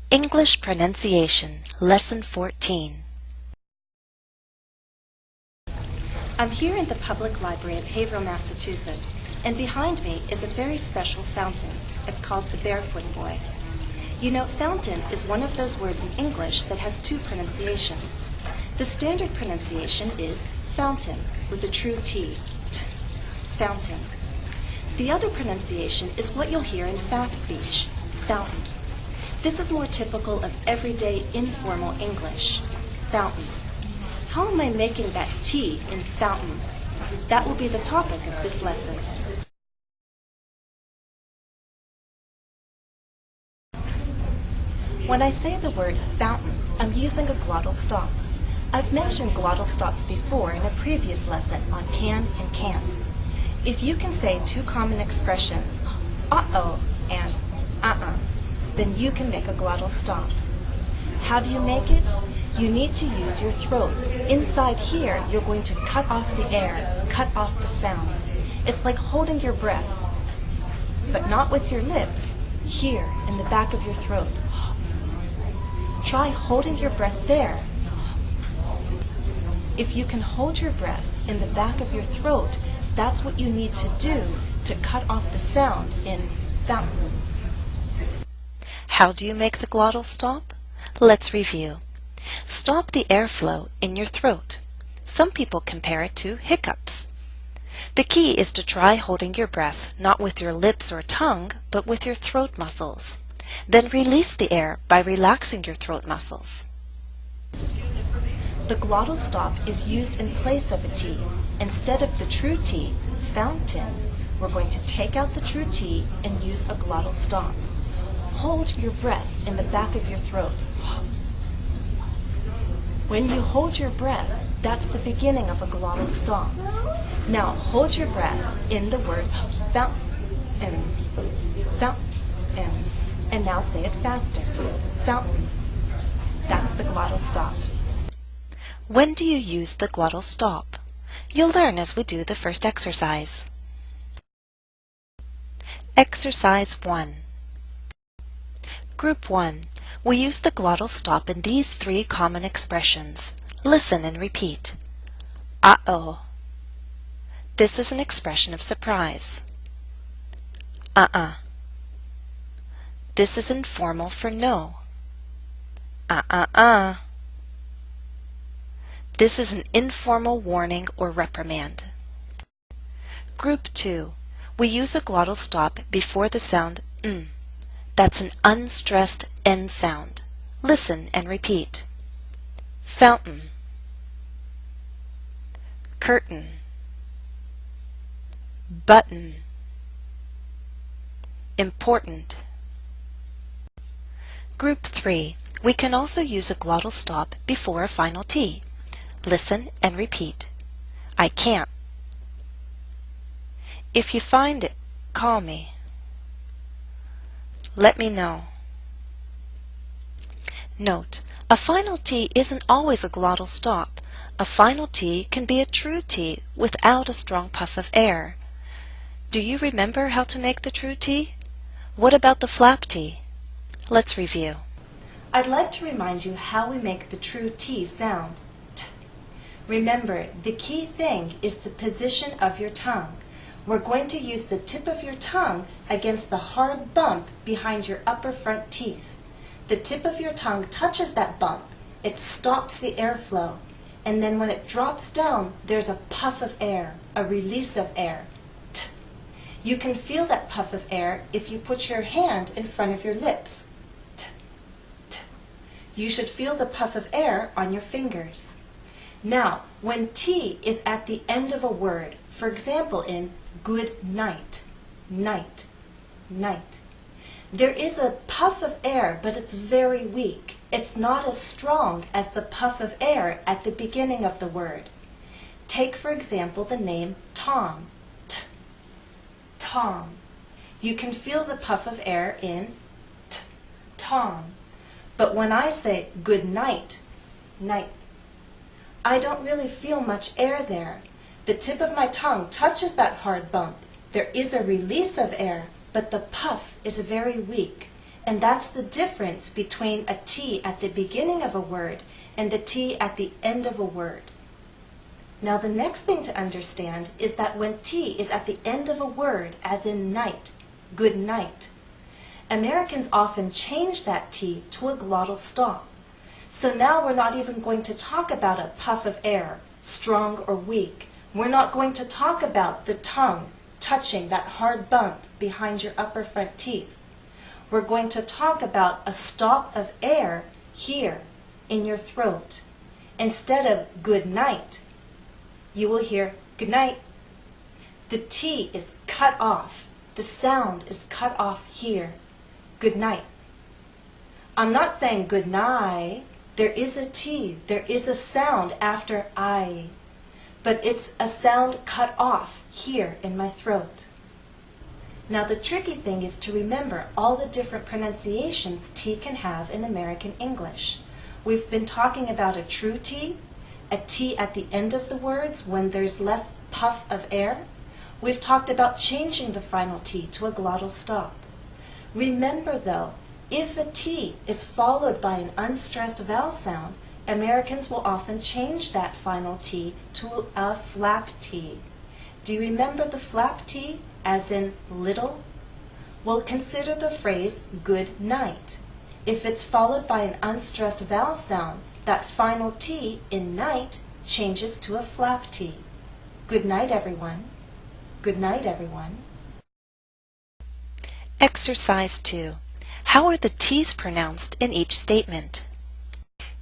English Pronunciation, Lesson 14. I'm here in the Public Library of Haverhill, Massachusetts, and behind me is a very special fountain. It's called the Barefoot Boy. You know, fountain is one of those words in English that has two pronunciations. The standard pronunciation is fountain with a true T, fountain. The other pronunciation is what you'll hear in fast speech, fountain. This is more typical of everyday informal English, fountain. How am I making that T in fountain? That will be the topic of this lesson. When I say the word fountain, I'm using a glottal stop. I've mentioned glottal stops before in a previous lesson on can and can't. If you can say two common expressions, uh-oh and uh-uh, then you can make a glottal stop. How do you make it? You need to use your throat. Inside here, you're going to cut off the air, cut off the sound. It's like holding your breath, but not with your lips, here in the back of your throat. Try holding your breath there. If you can hold your breath in the back of your throat, that's what you need to do to cut off the sound in fountain. How do you make the glottal stop? Let's review. Stop the airflow in your throat. Some people compare it to hiccups. The key is to try holding your breath not with your lips or tongue, but with your throat muscles. Then release the air by relaxing your throat muscles. The glottal stop is used in place of a T. Instead of the true T, fountain, we're going to take out the true T and use a glottal stop. Hold your breath in the back of your throat. When you hold your breath, that's the beginning of a glottal stop. Now hold your breath in the word fountain, fountain, and now say it faster. Fountain. That's the glottal stop. When do you use the glottal stop? You'll learn as we do the first exercise. Exercise 1. Group 1. We use the glottal stop in these three common expressions. Listen and repeat. Uh-oh. This is an expression of surprise. Uh-uh. This is informal for no. Uh-uh-uh. This is an informal warning or reprimand. Group 2. We use a glottal stop before the sound n. That's an unstressed N sound. Listen and repeat. Fountain. Curtain. Button. Important. Group 3. We can also use a glottal stop before a final T. Listen and repeat. I can't. If you find it, call me. Let me know. Note, a final T isn't always a glottal stop. A final T can be a true T without a strong puff of air. Do you remember how to make the true T? What about the flap T? Let's review. I'd like to remind you how we make the true T sound. T. Remember, the key thing is the position of your tongue. We're going to use the tip of your tongue against the hard bump behind your upper front teeth. The tip of your tongue touches that bump. It stops the airflow. And then when it drops down, there's a puff of air, a release of air. T. You can feel that puff of air if you put your hand in front of your lips. T. T. You should feel the puff of air on your fingers. Now, when T is at the end of a word, for example in good night, night, night, there is a puff of air, but it's very weak. It's not as strong as the puff of air at the beginning of the word. Take, for example, the name Tom. T, Tom. You can feel the puff of air in t, Tom. But when I say good night, night, I don't really feel much air there. The tip of my tongue touches that hard bump. There is a release of air, but the puff is very weak. And that's the difference between a T at the beginning of a word and the T at the end of a word. Now the next thing to understand is that when T is at the end of a word, as in night, good night, Americans often change that T to a glottal stop. So now we're not even going to talk about a puff of air, strong or weak. We're not going to talk about the tongue touching that hard bump behind your upper front teeth. We're going to talk about a stop of air here in your throat. Instead of good night, you will hear good night. The T is cut off. The sound is cut off here. Good night. I'm not saying good night. There is a T. There is a sound after I. But it's a sound cut off here in my throat. Now the tricky thing is to remember all the different pronunciations T can have in American English. We've been talking about a true T, a T at the end of the words when there's less puff of air. We've talked about changing the final T to a glottal stop. Remember though, if a T is followed by an unstressed vowel sound, Americans will often change that final T to a flap T. Do you remember the flap T, as in little? Well, consider the phrase good night. If it's followed by an unstressed vowel sound, that final T in night changes to a flap T. Good night, everyone. Good night, everyone. Exercise 2. How are the T's pronounced in each statement?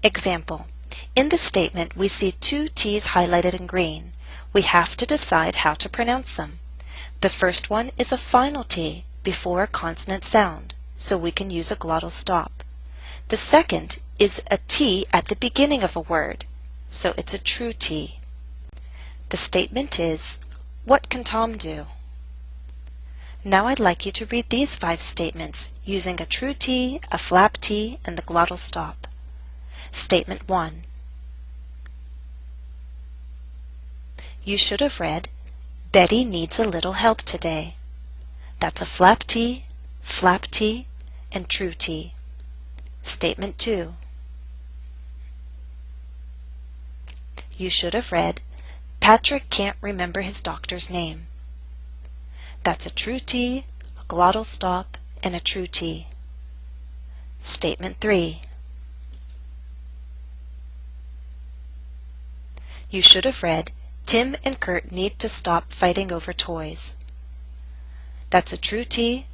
Example. In the statement, we see two T's highlighted in green. We have to decide how to pronounce them. The first one is a final T before a consonant sound, so we can use a glottal stop. The second is a T at the beginning of a word, so it's a true T. The statement is, what can Tom do? Now I'd like you to read these 5 statements using a true T, a flap T, and the glottal stop. Statement 1. You should have read, Betty needs a little help today. That's a flap T, and true T. Statement 2. You should have read, Patrick can't remember his doctor's name. That's a true T, a glottal stop, and a true T. Statement 3. You should have read, Tim and Kurt need to stop fighting over toys. That's a true T,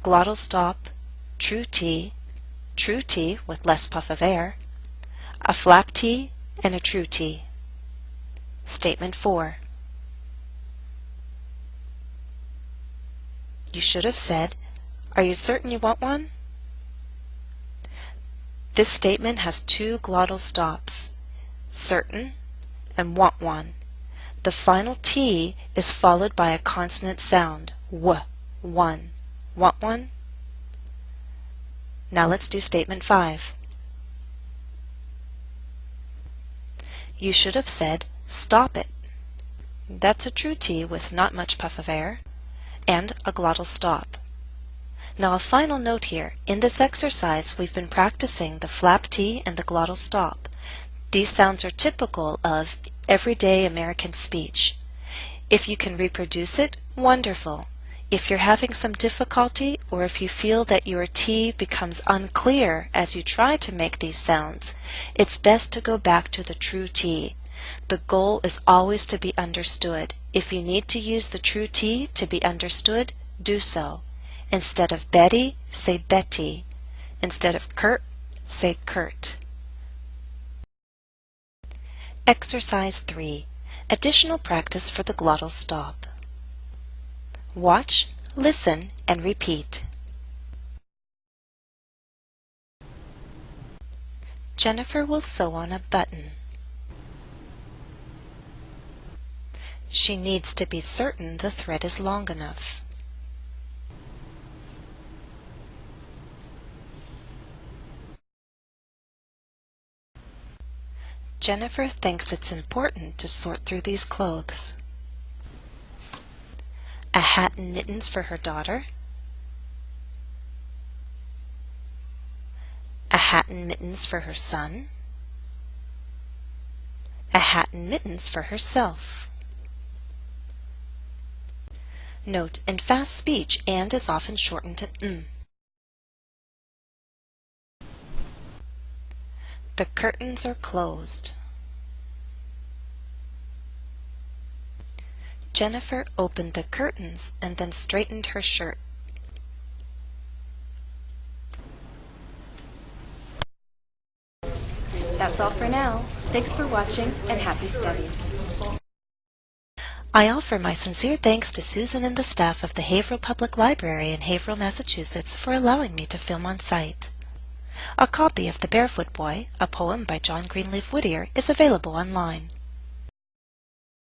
glottal stop, true T with less puff of air, a flap T, and a true T. Statement 4. You should have said, are you certain you want one? This statement has 2 glottal stops, certain and want one. The final T is followed by a consonant sound, w, one. Want one? Now let's do statement 5. You should have said, stop it. That's a true T with not much puff of air, and a glottal stop. Now a final note here. In this exercise, we've been practicing the flap T and the glottal stop. These sounds are typical of everyday American speech. If you can reproduce it, wonderful. If you're having some difficulty, or if you feel that your T becomes unclear as you try to make these sounds, it's best to go back to the true T. The goal is always to be understood. If you need to use the true T to be understood, do so. Instead of Betty, say Betty. Instead of Kurt, say Kurt. Exercise 3. Additional practice for the glottal stop. Watch, listen, and repeat. Jennifer will sew on a button. She needs to be certain the thread is long enough. Jennifer thinks it's important to sort through these clothes. A hat and mittens for her daughter. hat and mittens for her son. A hat and mittens for herself. Note, in fast speech, and is often shortened to n. The curtains are closed. Jennifer opened the curtains and then straightened her shirt. That's all for now. Thanks for watching and happy studies. I offer my sincere thanks to Susan and the staff of the Haverhill Public Library in Haverhill, Massachusetts for allowing me to film on site. A copy of The Barefoot Boy, a poem by John Greenleaf Whittier, is available online.